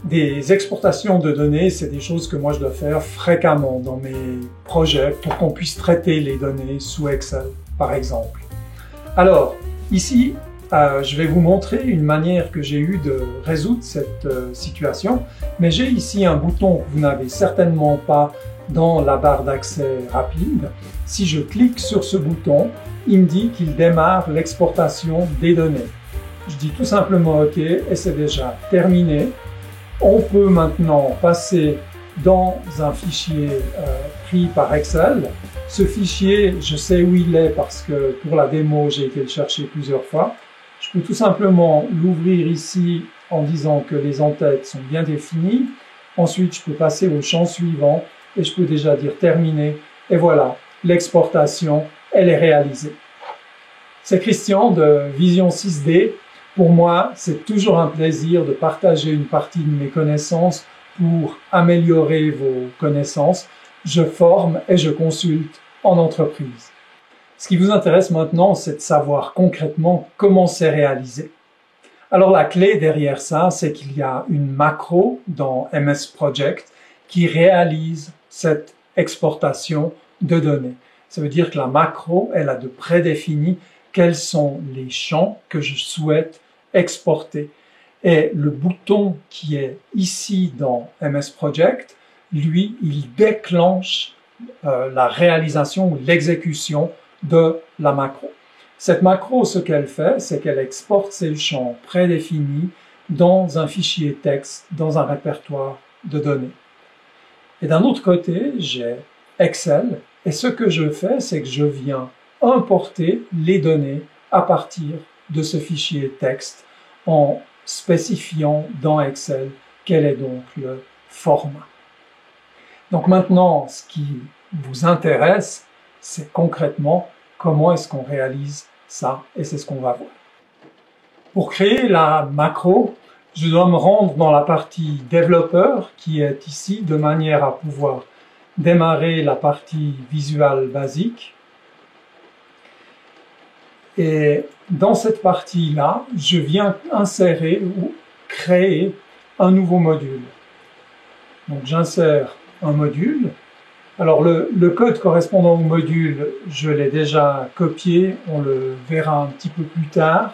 Des exportations de données, c'est des choses que moi je dois faire fréquemment dans mes projets pour qu'on puisse traiter les données sous Excel, par exemple. Alors, ici, je vais vous montrer une manière que j'ai eue de résoudre cette situation, mais j'ai ici un bouton que vous n'avez certainement pas dans la barre d'accès rapide. Si je clique sur ce bouton, il me dit qu'il démarre l'exportation des données. Je dis tout simplement OK et c'est déjà terminé. On peut maintenant passer dans un fichier pris par Excel. Ce fichier, je sais où il est parce que pour la démo, j'ai été le chercher plusieurs fois. Je peux tout simplement l'ouvrir ici en disant que les entêtes sont bien définies. Ensuite, je peux passer au champ suivant et je peux déjà dire terminé. Et voilà, l'exportation, elle est réalisée. C'est Christian de Vision 6D. Pour moi, c'est toujours un plaisir de partager une partie de mes connaissances pour améliorer vos connaissances. Je forme et je consulte en entreprise. Ce qui vous intéresse maintenant, c'est de savoir concrètement comment c'est réalisé. Alors la clé derrière ça, c'est qu'il y a une macro dans MS Project qui réalise cette exportation de données. Ça veut dire que la macro, elle a de prédéfini quels sont les champs que je souhaite exporter. Et le bouton qui est ici dans MS Project, lui, il déclenche la réalisation ou l'exécution de la macro. Cette macro, ce qu'elle fait, c'est qu'elle exporte ces champs prédéfinis dans un fichier texte, dans un répertoire de données. Et d'un autre côté, j'ai Excel, et ce que je fais, c'est que je viens importer les données à partir de ce fichier texte en spécifiant dans Excel quel est donc le format. Donc maintenant, ce qui vous intéresse, c'est concrètement comment est-ce qu'on réalise ça, et c'est ce qu'on va voir. Pour créer la macro, je dois me rendre dans la partie développeur qui est ici, de manière à pouvoir démarrer la partie visuelle basique. Et dans cette partie-là, je viens insérer ou créer un nouveau module. Donc j'insère un module. Alors le code correspondant au module, je l'ai déjà copié, on le verra un petit peu plus tard.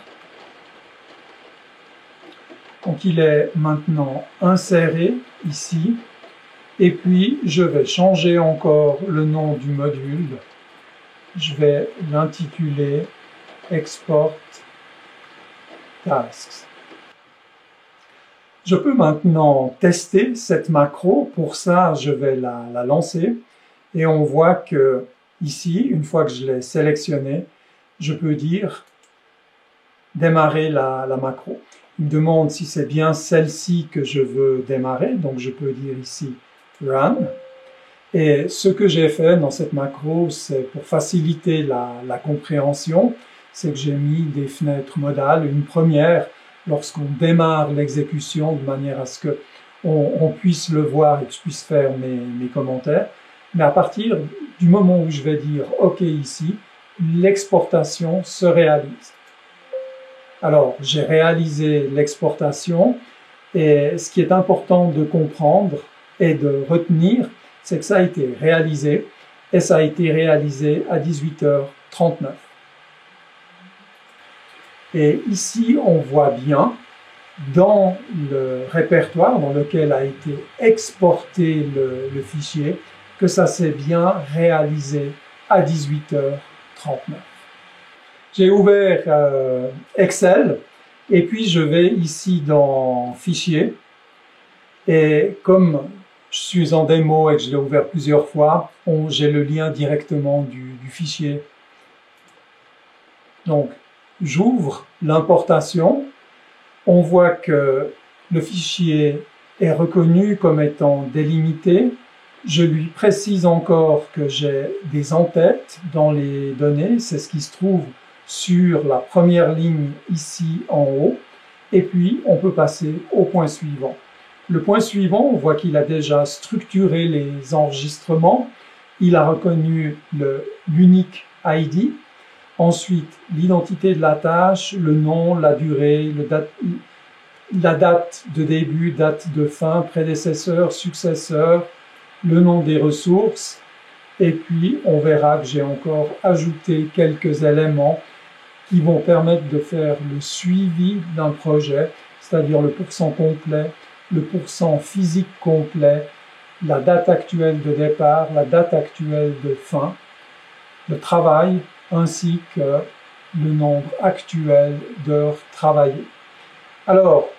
Donc il est maintenant inséré ici. Et puis je vais changer encore le nom du module. Je vais l'intituler Export Tasks. Je peux maintenant tester cette macro. Pour ça, je vais la lancer. Et on voit que ici, une fois que je l'ai sélectionnée, je peux dire démarrer la macro. Il me demande si c'est bien celle-ci que je veux démarrer. Donc je peux dire ici Run. Et ce que j'ai fait dans cette macro, c'est pour faciliter la compréhension, c'est que j'ai mis des fenêtres modales. Une première, lorsqu'on démarre l'exécution, de manière à ce qu'on puisse le voir et que je puisse faire mes commentaires. Mais à partir du moment où je vais dire OK ici, l'exportation se réalise. Alors, j'ai réalisé l'exportation et ce qui est important de comprendre et de retenir, c'est que ça a été réalisé et ça a été réalisé à 18h39. Et ici, on voit bien dans le répertoire dans lequel a été exporté le fichier que ça s'est bien réalisé à 18h39. J'ai ouvert Excel et puis je vais ici dans Fichier et comme je suis en démo et que je l'ai ouvert plusieurs fois, j'ai le lien directement du fichier. Donc, j'ouvre l'importation. On voit que le fichier est reconnu comme étant délimité. Je lui précise encore que j'ai des entêtes dans les données. C'est ce qui se trouve sur la première ligne ici en haut. Et puis, on peut passer au point suivant. Le point suivant, on voit qu'il a déjà structuré les enregistrements. Il a reconnu l'unique ID. Ensuite, l'identité de la tâche, le nom, la durée, la date de début, date de fin, prédécesseur, successeur, le nom des ressources, et puis on verra que j'ai encore ajouté quelques éléments qui vont permettre de faire le suivi d'un projet, c'est-à-dire le pourcent complet, le pourcent physique complet, la date actuelle de départ, la date actuelle de fin, le travail, ainsi que le nombre actuel d'heures travaillées. Alors,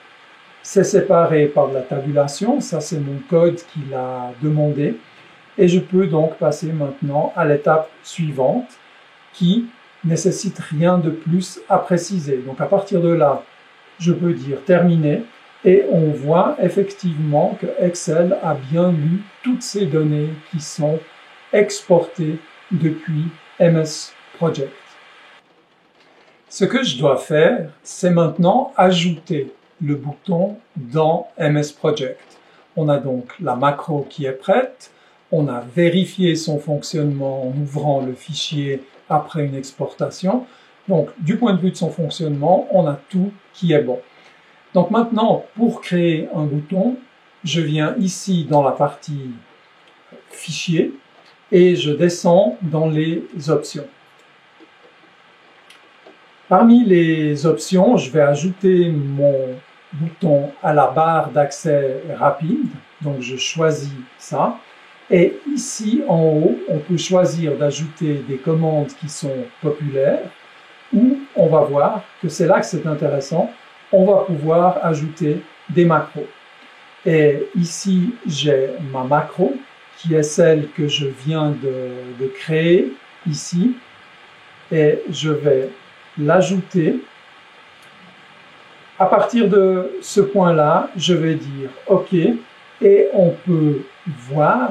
c'est séparé par la tabulation, ça c'est mon code qui l'a demandé, et je peux donc passer maintenant à l'étape suivante qui nécessite rien de plus à préciser. Donc à partir de là, je peux dire terminé, et on voit effectivement que Excel a bien lu toutes ces données qui sont exportées depuis MS Project. Ce que je dois faire, c'est maintenant ajouter le bouton dans MS Project. On a donc la macro qui est prête, on a vérifié son fonctionnement en ouvrant le fichier après une exportation. Donc, du point de vue de son fonctionnement, on a tout qui est bon. Donc maintenant, pour créer un bouton, je viens ici dans la partie fichier et je descends dans les options. Parmi les options, je vais ajouter mon bouton à la barre d'accès rapide. Donc je choisis ça. Et ici en haut, on peut choisir d'ajouter des commandes qui sont populaires, ou on va voir que c'est là que c'est intéressant, on va pouvoir ajouter des macros. Et ici, j'ai ma macro, qui est celle que je viens de créer ici, et je vais l'ajouter. À partir de ce point-là, je vais dire OK, et on peut voir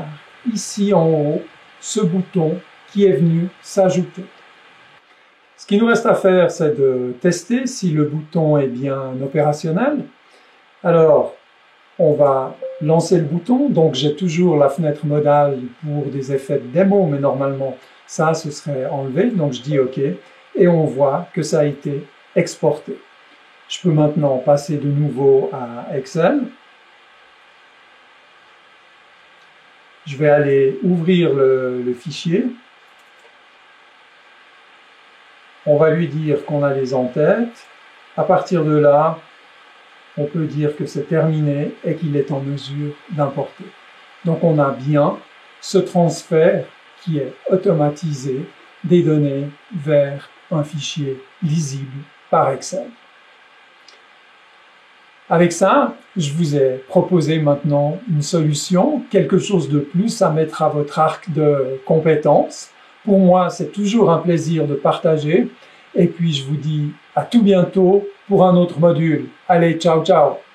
ici en haut ce bouton qui est venu s'ajouter. Ce qui nous reste à faire, c'est de tester si le bouton est bien opérationnel. Alors, on va lancer le bouton. Donc, j'ai toujours la fenêtre modale pour des effets de démo, mais normalement, ça, ce serait enlevé. Donc, je dis OK. Et on voit que ça a été exporté. Je peux maintenant passer de nouveau à Excel. Je vais aller ouvrir le fichier. On va lui dire qu'on a les en-têtes. À partir de là, on peut dire que c'est terminé et qu'il est en mesure d'importer. Donc on a bien ce transfert qui est automatisé des données vers un fichier lisible par Excel. Avec ça, je vous ai proposé maintenant une solution, quelque chose de plus à mettre à votre arc de compétences. Pour moi, c'est toujours un plaisir de partager. Et puis, je vous dis à tout bientôt pour un autre module. Allez, ciao, ciao!